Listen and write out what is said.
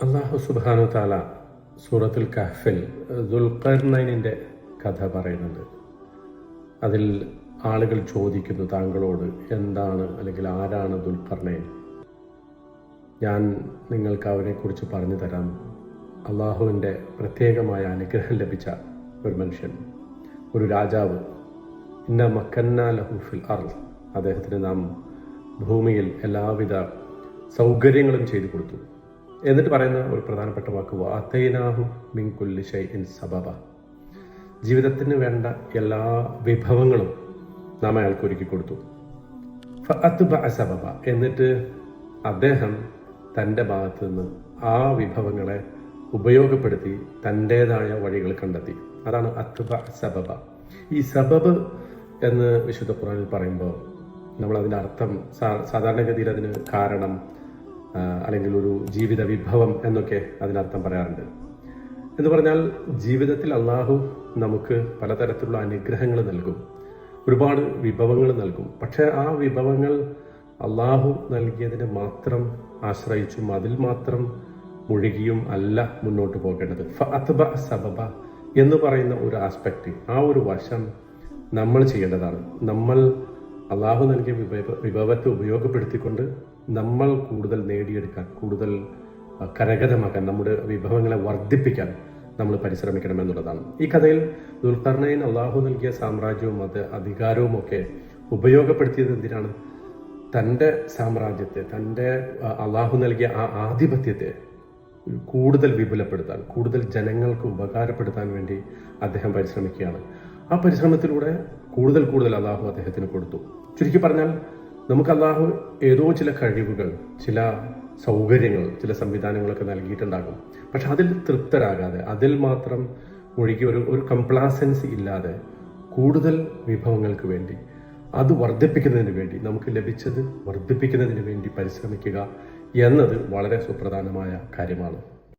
അല്ലാഹു സുബ്ഹാനഹു തആല സൂറത്തുൽ കഹ്ഫിൽ ദുൽഖർനൈനിൻ്റെ കഥ പറയുന്നുണ്ട്. അതിൽ ആളുകൾ ചോദിക്കുന്നു താങ്കളോട്, എന്താണ് അല്ലെങ്കിൽ ആരാണ് ദുൽഖർനൈൻ? ഞാൻ നിങ്ങൾക്ക് അവനെക്കുറിച്ച് പറഞ്ഞു തരാം. അള്ളാഹുവിൻ്റെ പ്രത്യേകമായ അനുഗ്രഹം ലഭിച്ച ഒരു മനുഷ്യൻ, ഒരു രാജാവ്. ഇന്ന മക്കന്നാ ലഹു ഫിൽ അർള്, അദ്ദേഹത്തിന് നാം ഭൂമിയിൽ എല്ലാവിധ സൗകര്യങ്ങളും ചെയ്തു കൊടുത്തു. എന്നിട്ട് പറയുന്ന ഒരു പ്രധാനപ്പെട്ട വാക്ക് വഅതൈനാഹു മിൻ കുല്ലി ശൈഇൻ സബബ, ജീവിതത്തിന് വേണ്ട എല്ലാ വിഭവങ്ങളും നാം അയാൾക്ക് ഒരുക്കി കൊടുത്തു. ഫഅത്ബഅ സബബ, എന്നിട്ട് അദ്ദേഹം തൻ്റെ ഭാഗത്ത് നിന്ന് ആ വിഭവങ്ങളെ ഉപയോഗപ്പെടുത്തി തൻ്റേതായ വഴികൾ കണ്ടെത്തി. അതാണ് അത്ബഅ സബബ. ഈ സബബ് എന്ന് വിശുദ്ധ ഖുർആനിൽ പറയുമ്പോൾ നമ്മൾ അതിൻ്റെ അർത്ഥം സാധാരണഗതിയിൽ അതിന് കാരണം അല്ലെങ്കിൽ ഒരു ജീവിത വിഭവം എന്നൊക്കെ അതിനർത്ഥം പറയാറുണ്ട്. എന്ന് പറഞ്ഞാൽ ജീവിതത്തിൽ അള്ളാഹു നമുക്ക് പലതരത്തിലുള്ള അനുഗ്രഹങ്ങൾ നൽകും, ഒരുപാട് വിഭവങ്ങൾ നൽകും. പക്ഷേ ആ വിഭവങ്ങൾ അള്ളാഹു നൽകിയതിനെ മാത്രം ആശ്രയിച്ചും അതിൽ മാത്രം മുഴുകിയും അല്ല മുന്നോട്ട് പോകേണ്ടത്. ഫഅത്ബഅ സബബ എന്ന് പറയുന്ന ഒരു ആസ്പെക്റ്റ്, ആ ഒരു വശം നമ്മൾ ചെയ്യേണ്ടതാണ്. നമ്മൾ അള്ളാഹു നൽകിയ വിഭവത്തെ ഉപയോഗപ്പെടുത്തിക്കൊണ്ട് നമ്മൾ കൂടുതൽ നേടിയെടുക്കാൻ, കൂടുതൽ കരഗതമാക്കാൻ, നമ്മുടെ വിഭവങ്ങളെ വർദ്ധിപ്പിക്കാൻ നമ്മൾ പരിശ്രമിക്കണം എന്നുള്ളതാണ്. ഈ കഥയിൽ ദുൽഖർനൈൻ അള്ളാഹു നൽകിയ സാമ്രാജ്യവും അധികാരവും ഒക്കെ ഉപയോഗപ്പെടുത്തിയത് എന്തിനാണ്? തൻ്റെ സാമ്രാജ്യത്തെ, തൻ്റെ അള്ളാഹു നൽകിയ ആ ആധിപത്യത്തെ കൂടുതൽ വിപുലപ്പെടുത്താൻ, കൂടുതൽ ജനങ്ങൾക്ക് ഉപകാരപ്പെടുത്താൻ വേണ്ടി അദ്ദേഹം പരിശ്രമിക്കുകയാണ്. ആ പരിശ്രമത്തിലൂടെ കൂടുതൽ അള്ളാഹു അദ്ദേഹത്തിന് കൊടുത്തു. ചുരുക്കി പറഞ്ഞാൽ നമുക്ക് അള്ളാഹു ഏതോ ചില കഴിവുകൾ, ചില സൗകര്യങ്ങൾ, ചില സംവിധാനങ്ങളൊക്കെ നൽകിയിട്ടുണ്ടാകും. പക്ഷെ അതിൽ തൃപ്തരാകാതെ, അതിൽ മാത്രം ഒഴുകി ഒരു കംപ്ലാസൻസി ഇല്ലാതെ കൂടുതൽ വിഭവങ്ങൾക്ക് വേണ്ടി, അത് വർദ്ധിപ്പിക്കുന്നതിന് വേണ്ടി, നമുക്ക് ലഭിച്ചത് വർദ്ധിപ്പിക്കുന്നതിന് വേണ്ടി പരിശ്രമിക്കുക എന്നത് വളരെ സുപ്രധാനമായ കാര്യമാണ്.